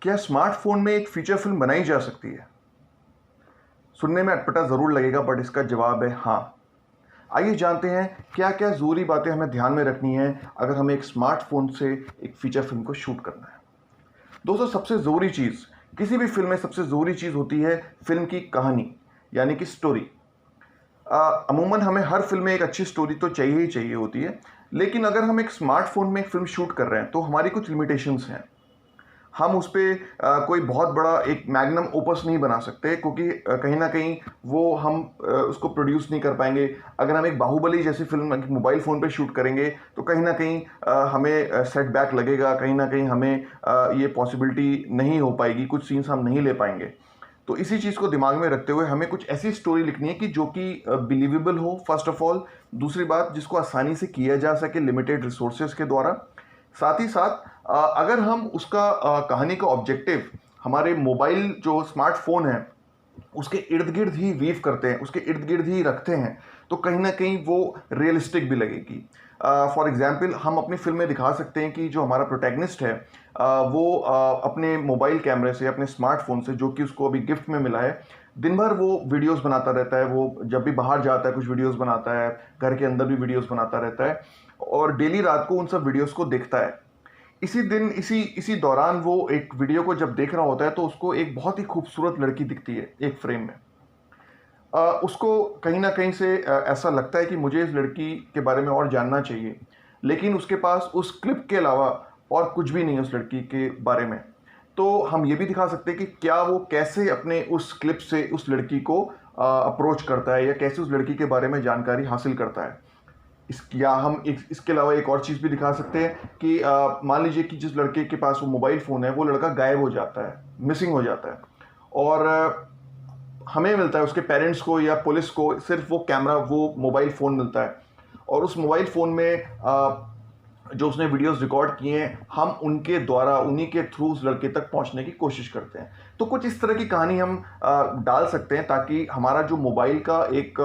क्या स्मार्टफोन में एक फीचर फिल्म बनाई जा सकती है? सुनने में अटपटा ज़रूर लगेगा, बट इसका जवाब है हाँ। आइए जानते हैं क्या क्या ज़रूरी बातें हमें ध्यान में रखनी है अगर हमें एक स्मार्टफोन से एक फीचर फिल्म को शूट करना है। दोस्तों, सबसे ज़रूरी चीज़, किसी भी फिल्म में सबसे ज़रूरी चीज़ होती है फिल्म की कहानी, यानी कि स्टोरी। अमूमन हमें हर फिल्म में एक अच्छी स्टोरी तो चाहिए ही चाहिए होती है, लेकिन अगर हम एक स्मार्टफोन में एक फिल्म शूट कर रहे हैं तो हमारी कुछ लिमिटेशंस हैं। हम उस पे कोई बहुत बड़ा एक मैग्नम ओपस नहीं बना सकते, क्योंकि कहीं न कहीं वो हम उसको प्रोड्यूस नहीं कर पाएँगे। अगर हम एक बाहुबली जैसी फ़िल्म मोबाइल फ़ोन पे शूट करेंगे तो कहीं न कहीं हमें सेटबैक लगेगा, कहीं न कहीं हमें ये पॉसिबिलिटी नहीं हो पाएगी, कुछ सीन्स हम नहीं ले पाएँगे। तो इसी चीज़ को दिमाग में रखते हुए हमें कुछ ऐसी स्टोरी लिखनी है कि जो कि बिलीवेबल हो, फर्स्ट ऑफ ऑल। दूसरी बात, जिसको आसानी से किया जा सके लिमिटेड रिसोर्सेज के द्वारा। साथ ही साथ अगर हम उसका कहानी का ऑब्जेक्टिव हमारे मोबाइल जो स्मार्टफोन है उसके इर्द गिर्द ही वीव करते हैं, उसके इर्द गिर्द ही रखते हैं, तो कहीं ना कहीं वो रियलिस्टिक भी लगेगी। फॉर एग्जाम्पल, हम अपनी फिल्म में दिखा सकते हैं कि जो हमारा प्रोटैगनिस्ट है वो अपने मोबाइल कैमरे से, अपने स्मार्टफोन से, जो कि उसको अभी गिफ्ट में मिला है, दिन भर वो वीडियोस बनाता रहता है। वो जब भी बाहर जाता है कुछ वीडियोस बनाता है, घर के अंदर भी वीडियोस बनाता रहता है, और डेली रात को उन सब वीडियोस को देखता है। इसी दिन इसी इसी दौरान वो एक वीडियो को जब देख रहा होता है तो उसको एक बहुत ही खूबसूरत लड़की दिखती है एक फ्रेम में। उसको कहीं ना कहीं से ऐसा लगता है कि मुझे इस लड़की के बारे में और जानना चाहिए, लेकिन उसके पास उस क्लिप के अलावा और कुछ भी नहीं है उस लड़की के बारे में। तो हम ये भी दिखा सकते हैं कि क्या वो कैसे अपने उस क्लिप से उस लड़की को अप्रोच करता है, या कैसे उस लड़की के बारे में जानकारी हासिल करता है। या हम इसके अलावा एक और चीज़ भी दिखा सकते हैं कि मान लीजिए कि जिस लड़के के पास वो मोबाइल फ़ोन है वो लड़का गायब हो जाता है, मिसिंग हो जाता है, और हमें मिलता है, उसके पेरेंट्स को या पुलिस को सिर्फ वो कैमरा, वो मोबाइल फ़ोन मिलता है, और उस मोबाइल फ़ोन में जो उसने वीडियोस रिकॉर्ड किए हैं, हम उनके द्वारा, उन्हीं के थ्रू उस लड़के तक पहुंचने की कोशिश करते हैं। तो कुछ इस तरह की कहानी हम डाल सकते हैं ताकि हमारा जो मोबाइल का एक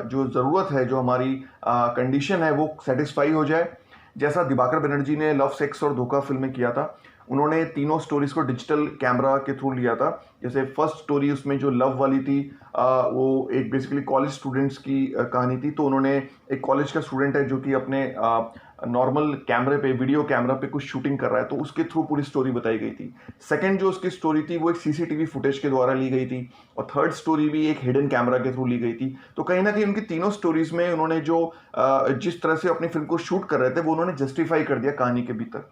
जो ज़रूरत है, जो हमारी कंडीशन है, वो सेटिस्फाई हो जाए। जैसा दिवाकर बनर्जी ने लव, सेक्स और धोखा फिल्म में किया था, उन्होंने तीनों स्टोरीज को डिजिटल कैमरा के थ्रू लिया था। जैसे फर्स्ट स्टोरी उसमें जो लव वाली थी, वो एक बेसिकली कॉलेज स्टूडेंट्स की कहानी थी। तो उन्होंने, एक कॉलेज का स्टूडेंट है जो कि अपने नॉर्मल कैमरे पे, वीडियो कैमरा पे कुछ शूटिंग कर रहा है, तो उसके थ्रू पूरी स्टोरी बताई गई थी। सेकंड जो उसकी स्टोरी थी वो एक सीसीटीवी फुटेज के द्वारा ली गई थी, और थर्ड स्टोरी भी एक हिडन कैमरा के थ्रू ली गई थी। तो कहीं ना कहीं उनकी तीनों स्टोरीज में उन्होंने जो जिस तरह से अपनी फिल्म को शूट कर रहे थे वो उन्होंने जस्टिफाई कर दिया कहानी के भीतर।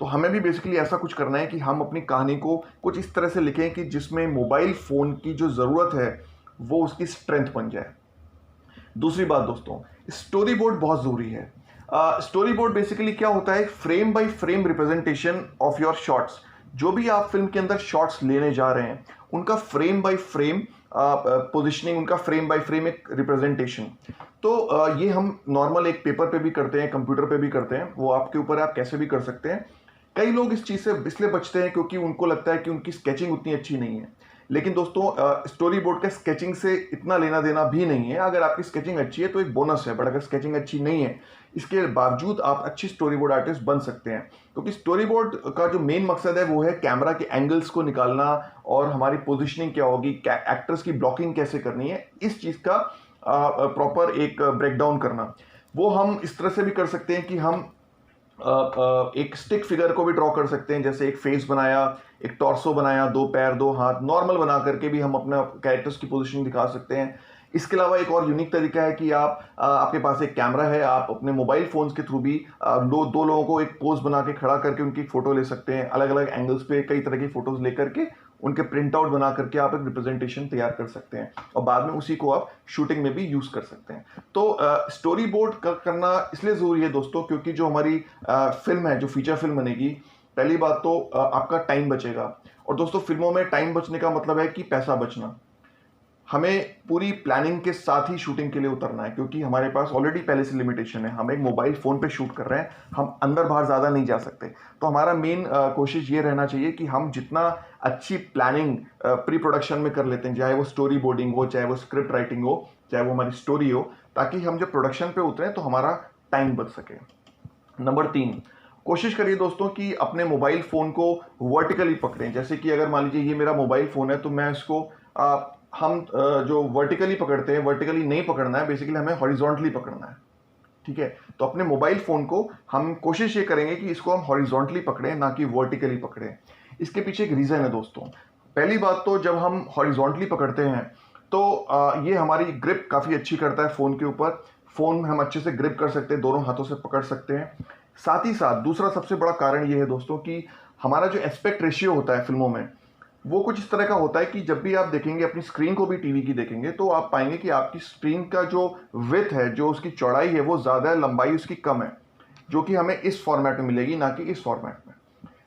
तो हमें भी बेसिकली ऐसा कुछ करना है कि हम अपनी कहानी को कुछ इस तरह से लिखें कि जिसमें मोबाइल फ़ोन की जो ज़रूरत है वो उसकी स्ट्रेंथ बन जाए। दूसरी बात दोस्तों, स्टोरी बोर्ड बहुत ज़रूरी है। स्टोरी बोर्ड बेसिकली क्या होता है? Frame by frame representation of your shots. जो भी आप फिल्म के अंदर शॉट्स लेने जा रहे हैं, उनका फ्रेम बाय फ्रेम पोजिशनिंग, उनका फ्रेम बाय फ्रेम एक रिप्रेजेंटेशन। तो ये हम नॉर्मल एक पेपर पे भी करते हैं, कंप्यूटर पे भी करते हैं, वो आपके ऊपर है, आप कैसे भी कर सकते हैं। कई लोग इस चीज़ से इसलिए बचते हैं क्योंकि उनको लगता है कि उनकी स्केचिंग उतनी अच्छी नहीं है। लेकिन दोस्तों, स्टोरी बोर्ड का स्केचिंग से इतना लेना देना भी नहीं है। अगर आपकी स्केचिंग अच्छी है तो एक बोनस है, बट अगर स्केचिंग अच्छी नहीं है, इसके बावजूद आप अच्छी स्टोरी बोर्ड आर्टिस्ट बन सकते हैं। क्योंकि स्टोरी बोर्ड का जो मेन मकसद है वो है कैमरा के एंगल्स को निकालना, और हमारी पोजिशनिंग क्या होगी, एक्टर्स की ब्लॉकिंग कैसे करनी है, इस चीज़ का प्रॉपर एक ब्रेकडाउन करना। वो हम इस तरह से भी कर सकते हैं कि हम एक स्टिक फिगर को भी ड्रॉ कर सकते हैं। जैसे एक फेस बनाया, एक टॉर्सो बनाया, दो पैर, दो हाथ, नॉर्मल बना करके भी हम अपना कैरेक्टर्स की पोजीशन दिखा सकते हैं। इसके अलावा एक और यूनिक तरीका है कि आपके पास एक कैमरा है, आप अपने मोबाइल फोन्स के थ्रू भी दो लोगों को एक पोज बना के खड़ा करके उनकी फोटो ले सकते हैं। अलग अलग एंगल्स पे कई तरह की फोटोज लेकर के उनके प्रिंट आउट बना करके आप एक रिप्रेजेंटेशन तैयार कर सकते हैं, और बाद में उसी को आप शूटिंग में भी यूज कर सकते हैं। तो स्टोरी बोर्ड करना इसलिए ज़रूरी है दोस्तों, क्योंकि जो हमारी फिल्म है, जो फीचर फिल्म बनेगी, पहली बात तो आपका टाइम बचेगा। और दोस्तों, फिल्मों में टाइम बचने का मतलब है कि पैसा बचना। हमें पूरी प्लानिंग के साथ ही शूटिंग के लिए उतरना है, क्योंकि हमारे पास ऑलरेडी पहले से लिमिटेशन है। हम एक मोबाइल फ़ोन पे शूट कर रहे हैं, हम अंदर बाहर ज़्यादा नहीं जा सकते। तो हमारा मेन कोशिश ये रहना चाहिए कि हम जितना अच्छी प्लानिंग प्री प्रोडक्शन में कर लेते हैं, चाहे वो स्टोरी बोर्डिंग हो, चाहे वो स्क्रिप्ट राइटिंग हो, चाहे वो हमारी स्टोरी हो, ताकि हम जब प्रोडक्शन पे उतरें तो हमारा टाइम बच सके। नंबर 3, कोशिश करिए दोस्तों कि अपने मोबाइल फ़ोन को वर्टिकली पकड़ें। जैसे कि अगर मान लीजिए ये मेरा मोबाइल फ़ोन है तो मैं इसको जो वर्टिकली पकड़ते हैं, वर्टिकली नहीं पकड़ना है, बेसिकली हमें हॉरिजॉन्टली पकड़ना है। ठीक है, तो अपने मोबाइल फ़ोन को हम कोशिश ये करेंगे कि इसको हम हॉरिजॉन्टली पकड़ें, ना कि वर्टिकली पकड़ें। इसके पीछे एक रीज़न है दोस्तों। पहली बात तो जब हम हॉरिजॉन्टली पकड़ते हैं तो ये हमारी ग्रिप काफ़ी अच्छी करता है फ़ोन के ऊपर। फ़ोन हम अच्छे से ग्रिप कर सकते हैं, दोनों हाथों से पकड़ सकते हैं। साथ ही साथ दूसरा सबसे बड़ा कारण ये है दोस्तों कि हमारा जो एस्पेक्ट रेशियो होता है फ़िल्मों में, वो कुछ इस तरह का होता है कि जब भी आप देखेंगे अपनी स्क्रीन को भी टीवी की देखेंगे तो आप पाएंगे कि आपकी स्क्रीन का जो विड्थ है, जो उसकी चौड़ाई है, वो ज़्यादा है, लंबाई उसकी कम है, जो कि हमें इस फॉर्मेट में मिलेगी, ना कि इस फॉर्मेट में।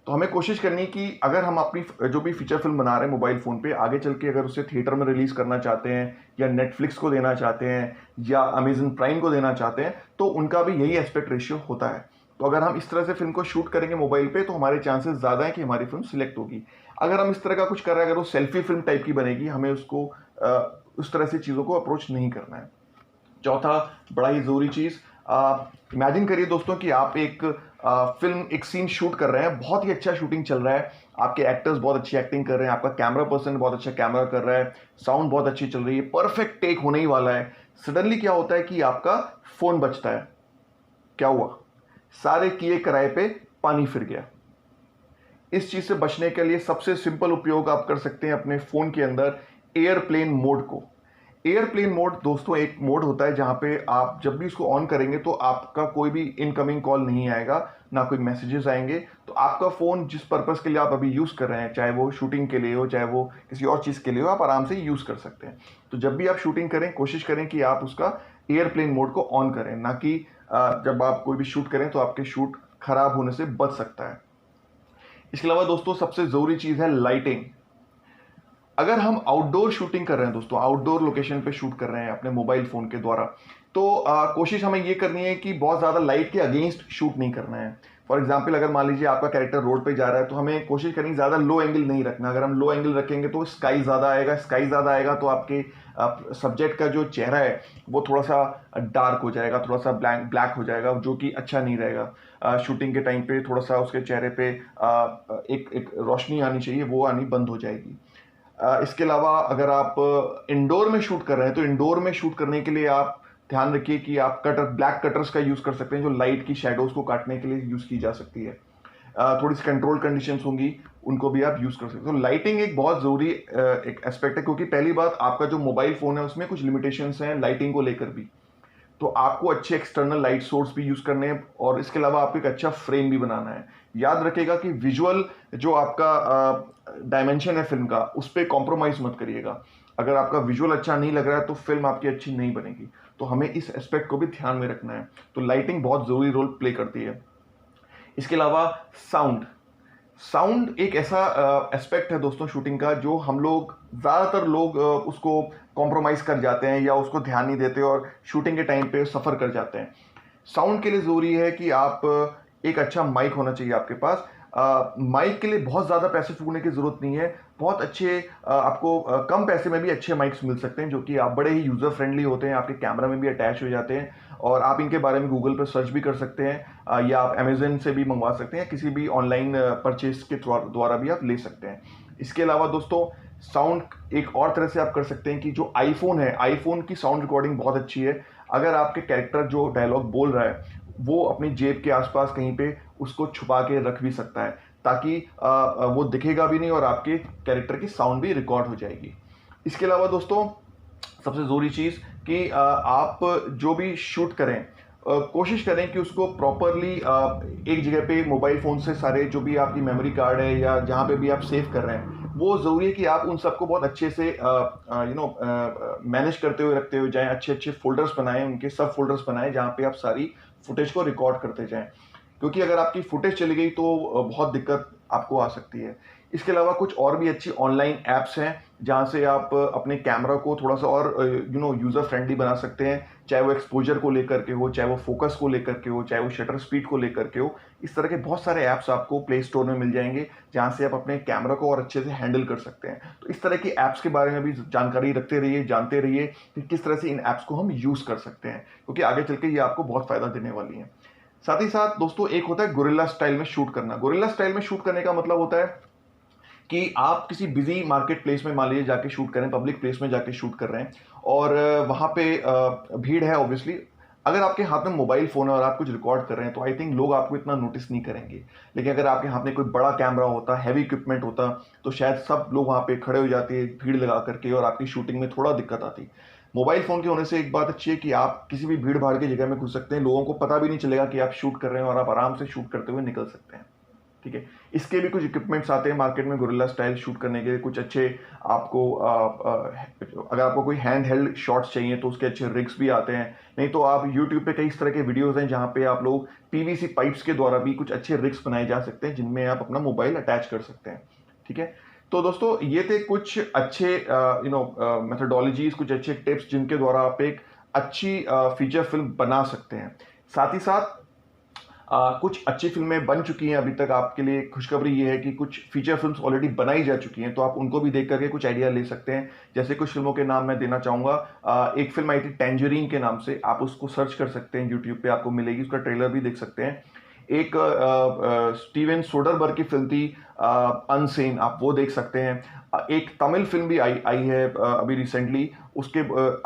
तो हमें कोशिश करनी है कि अगर हम अपनी जो भी फीचर फिल्म बना रहे हैं मोबाइल फ़ोन पे, आगे चल के अगर उसे थिएटर में रिलीज़ करना चाहते हैं या नेटफ्लिक्स को देना चाहते हैं या अमेजन प्राइम को देना चाहते हैं, तो उनका भी यही एस्पेक्ट रेशियो होता है। तो अगर हम इस तरह से फिल्म को शूट करेंगे मोबाइल पे तो हमारे चांसेस ज़्यादा हैं कि हमारी फिल्म सिलेक्ट होगी। अगर हम इस तरह का कुछ कर रहे हैं, अगर वो सेल्फी फिल्म टाइप की बनेगी, हमें उसको उस तरह से चीज़ों को अप्रोच नहीं करना है। चौथा बड़ा ही ज़रूरी चीज़, इमेजिन करिए दोस्तों कि आप एक फिल्म, एक सीन शूट कर रहे हैं, बहुत ही अच्छा शूटिंग चल रहा है, आपके एक्टर्स बहुत अच्छी एक्टिंग कर रहे हैं, आपका कैमरा पर्सन बहुत अच्छा कैमरा कर रहा है, साउंड बहुत अच्छी चल रही है, परफेक्ट टेक होने ही वाला है। सडनली क्या होता है कि आपका फ़ोन बजता है। क्या हुआ? सारे किए कराए पे पानी फिर गया। इस चीज़ से बचने के लिए सबसे सिंपल उपयोग आप कर सकते हैं अपने फ़ोन के अंदर एयरप्लेन मोड को। एयरप्लेन मोड दोस्तों एक मोड होता है जहाँ पे आप जब भी इसको ऑन करेंगे तो आपका कोई भी इनकमिंग कॉल नहीं आएगा, ना कोई मैसेजेस आएंगे। तो आपका फ़ोन जिस पर्पज़ के लिए आप अभी यूज़ कर रहे हैं, चाहे वो शूटिंग के लिए हो, चाहे वो किसी और चीज़ के लिए हो, आप आराम से यूज़ कर सकते हैं। तो जब भी आप शूटिंग करें, कोशिश करें कि आप उसका एयरप्लेन मोड को ऑन करें, ना कि जब आप कोई भी शूट करें तो आपके शूट खराब होने से बच सकता है। इसके अलावा दोस्तों सबसे ज़रूरी चीज़ है लाइटिंग। अगर हम आउटडोर शूटिंग कर रहे हैं दोस्तों, आउटडोर लोकेशन पे शूट कर रहे हैं अपने मोबाइल फ़ोन के द्वारा, तो कोशिश हमें ये करनी है कि बहुत ज़्यादा लाइट के अगेंस्ट शूट नहीं करना है। फॉर एग्जांपल अगर मान लीजिए आपका कैरेक्टर रोड पे जा रहा है तो हमें कोशिश करनी ज़्यादा लो एंगल नहीं रखना। अगर हम लो एंगल रखेंगे तो स्काई ज़्यादा आएगा, स्काई ज़्यादा आएगा तो आपके सब्जेक्ट का जो चेहरा है वो थोड़ा सा डार्क हो जाएगा, थोड़ा सा ब्लैक हो जाएगा, जो कि अच्छा नहीं रहेगा। शूटिंग के टाइम पे थोड़ा सा उसके चेहरे पे एक रोशनी आनी चाहिए, वो आनी बंद हो जाएगी। इसके अलावा अगर आप इंडोर में शूट कर रहे हैं तो इंडोर में शूट करने के लिए आप ध्यान रखिए कि आप ब्लैक कटर्स का यूज़ कर सकते हैं, जो लाइट की शैडोज़ को काटने के लिए यूज़ की जा सकती है। थोड़ी सी कंट्रोल कंडीशंस होंगी, उनको भी आप यूज़ कर सकते हो। तो लाइटिंग एक बहुत ज़रूरी एक एस्पेक्ट है, क्योंकि पहली बात आपका जो मोबाइल फ़ोन है उसमें कुछ लिमिटेशंस हैं लाइटिंग को लेकर भी। तो आपको अच्छे एक्सटर्नल लाइट सोर्स भी यूज़ करने हैं और इसके अलावा आपको एक अच्छा फ्रेम भी बनाना है। याद रखिएगा कि विजुअल जो आपका डायमेंशन है फिल्म का, उस पे कॉम्प्रोमाइज़ मत करिएगा। अगर आपका विजुअल अच्छा नहीं लग रहा है तो फिल्म आपकी अच्छी नहीं बनेगी। तो हमें इस एस्पेक्ट को भी ध्यान में रखना है। तो लाइटिंग बहुत ज़रूरी रोल प्ले करती है। इसके अलावा साउंड, साउंड एक ऐसा एस्पेक्ट है दोस्तों शूटिंग का, जो हम लोग ज़्यादातर लोग उसको कॉम्प्रोमाइज़ कर जाते हैं या उसको ध्यान नहीं देते और शूटिंग के टाइम पे सफ़र कर जाते हैं। साउंड के लिए ज़रूरी है कि आप एक अच्छा माइक होना चाहिए आपके पास। माइक के लिए बहुत ज़्यादा पैसे फूकने की ज़रूरत नहीं है। बहुत अच्छे आपको कम पैसे में भी अच्छे माइक्स मिल सकते हैं, जो कि आप बड़े ही यूज़र फ्रेंडली होते हैं, आपके कैमरा में भी अटैच हो जाते हैं और आप इनके बारे में गूगल पर सर्च भी कर सकते हैं या आप अमेज़न से भी मंगवा सकते हैं, किसी भी ऑनलाइन परचेज़ के द्वारा भी आप ले सकते हैं। इसके अलावा दोस्तों साउंड एक और तरह से आप कर सकते हैं कि जो आईफ़ोन है, आईफ़ोन की साउंड रिकॉर्डिंग बहुत अच्छी है। अगर आपके कैरेक्टर जो डायलॉग बोल रहा है वो अपनी जेब के आसपास कहीं पे उसको छुपा के रख भी सकता है, ताकि वो दिखेगा भी नहीं और आपके कैरेक्टर की साउंड भी रिकॉर्ड हो जाएगी। इसके अलावा दोस्तों सबसे ज़रूरी चीज़ कि आप जो भी शूट करें, कोशिश करें कि उसको प्रॉपरली एक जगह पे मोबाइल फ़ोन से सारे जो भी आपकी मेमोरी कार्ड है या जहाँ पे भी आप सेव कर रहे हैं, वो ज़रूरी है कि आप उन सबको बहुत अच्छे से मैनेज करते हुए रखते हुए जाएँ। अच्छे-अच्छे फ़ोल्डर्स बनाएँ, उनके सब फ़ोल्डर्स बनाएँ जहाँ पे आप सारी फुटेज को रिकॉर्ड करते जाएँ। क्योंकि अगर आपकी फुटेज चली गई तो बहुत दिक्कत आपको आ सकती है। इसके अलावा कुछ और भी अच्छी ऑनलाइन ऐप्स हैं जहाँ से आप अपने कैमरा को थोड़ा सा और यूज़र फ्रेंडली बना सकते हैं। चाहे वो एक्सपोजर को लेकर के हो, चाहे वो फोकस को लेकर के हो, चाहे वो शटर स्पीड को लेकर के हो। इस तरह के बहुत सारे ऐप्स आपको प्ले स्टोर में मिल जाएंगे जहाँ से आप अपने कैमरा को और अच्छे से हैंडल कर सकते हैं। तो इस तरह की ऐप्स के बारे में भी जानकारी रखते रहिए, जानते रहिए कि किस तरह से इन ऐप्स को हम यूज़ कर सकते हैं, क्योंकि आगे चल के ये आपको बहुत फ़ायदा देने वाली हैं। साथ ही साथ दोस्तों एक होता है गोरिल्ला स्टाइल में शूट करना। गोरिल्ला स्टाइल में शूट करने का मतलब होता है कि आप किसी बिजी मार्केट प्लेस में मान लीजिए जाके शूट कर रहे हैं, पब्लिक प्लेस में जाके शूट कर रहे हैं और वहाँ पे भीड़ है ऑब्वियसली। अगर आपके हाथ में मोबाइल फ़ोन है और आप कुछ रिकॉर्ड कर रहे हैं तो आई थिंक लोग आपको इतना नोटिस नहीं करेंगे। लेकिन अगर आपके हाथ में कोई बड़ा कैमरा होता, हैवी इक्विपमेंट होता, तो शायद सब लोग वहाँ पे खड़े हो जाते भीड़ लगा करके और आपकी शूटिंग में थोड़ा दिक्कत आती। मोबाइल फ़ोन के होने से एक बात अच्छी है कि आप किसी भी भीड़ भाड़ की जगह में घुस सकते हैं, लोगों को पता भी नहीं चलेगा कि आप शूट कर रहे हैं और आप आराम से शूट करते हुए निकल सकते हैं। ठीक है, इसके भी कुछ इक्विपमेंट्स आते हैं मार्केट में गोरिल्ला स्टाइल शूट करने के लिए। कुछ अच्छे आपको अगर आपको कोई हैंड हेल्ड शॉट्स चाहिए तो उसके अच्छे रिग्स भी आते हैं। नहीं तो आप यूट्यूब पे कई इस तरह के वीडियोस हैं जहाँ पे आप लोग पीवीसी पाइप्स के द्वारा भी कुछ अच्छे रिग्स बनाए जा सकते हैं जिनमें आप अपना मोबाइल अटैच कर सकते हैं। ठीक है, तो दोस्तों ये थे कुछ अच्छे मेथडोलॉजीज, कुछ अच्छे टिप्स जिनके द्वारा आप एक अच्छी फीचर फिल्म बना सकते हैं। साथ ही साथ कुछ अच्छी फिल्में बन चुकी हैं अभी तक। आपके लिए खुशखबरी ये है कि कुछ फीचर फिल्म्स ऑलरेडी बनाई जा चुकी हैं, तो आप उनको भी देख करके कुछ आइडिया ले सकते हैं। जैसे कुछ फिल्मों के नाम मैं देना चाहूँगा। एक फिल्म आई थी टैंजरीन के नाम से, आप उसको सर्च कर सकते हैं, यूट्यूब पे आपको मिलेगी, उसका ट्रेलर भी देख सकते हैं। एक स्टीवन सोडरबर्ग की फिल्म थी अनसेन, आप वो देख सकते हैं। एक तमिल फिल्म भी आई है अभी रिसेंटली, उसके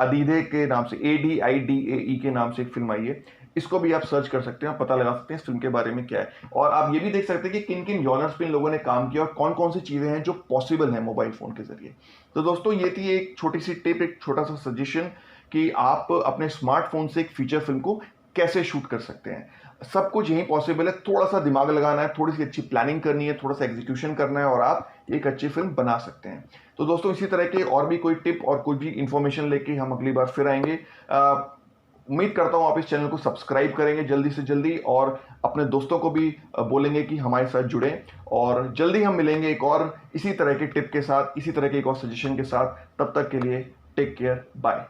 अदीदे के नाम से, ADIDAE के नाम से एक फिल्म आई है। इसको भी आप सर्च कर सकते हैं, आप पता लगा सकते हैं इस फिल्म के बारे में क्या है। और आप ये भी देख सकते हैं कि किन किन जॉनर्स पे इन लोगों ने काम किया और कौन कौन सी चीज़ें हैं जो पॉसिबल हैं मोबाइल फ़ोन के ज़रिए। तो दोस्तों ये थी एक छोटी सी टिप, एक छोटा सा सजेशन कि आप अपने स्मार्टफोन से एक फीचर फिल्म को कैसे शूट कर सकते हैं। सब कुछ यही पॉसिबल है, थोड़ा सा दिमाग लगाना है, थोड़ी सी अच्छी प्लानिंग करनी है, थोड़ा सा एग्जीक्यूशन करना है और आप एक अच्छी फिल्म बना सकते हैं। तो दोस्तों इसी तरह के और भी कोई टिप और कोई भी इंफॉर्मेशन लेके हम अगली बार फिर आएंगे। उम्मीद करता हूं आप इस चैनल को सब्सक्राइब करेंगे जल्दी से जल्दी और अपने दोस्तों को भी बोलेंगे कि हमारे साथ जुड़ें। और जल्दी हम मिलेंगे एक और इसी तरह के टिप के साथ, इसी तरह के एक और सजेशन के साथ। तब तक के लिए टेक केयर, बाय।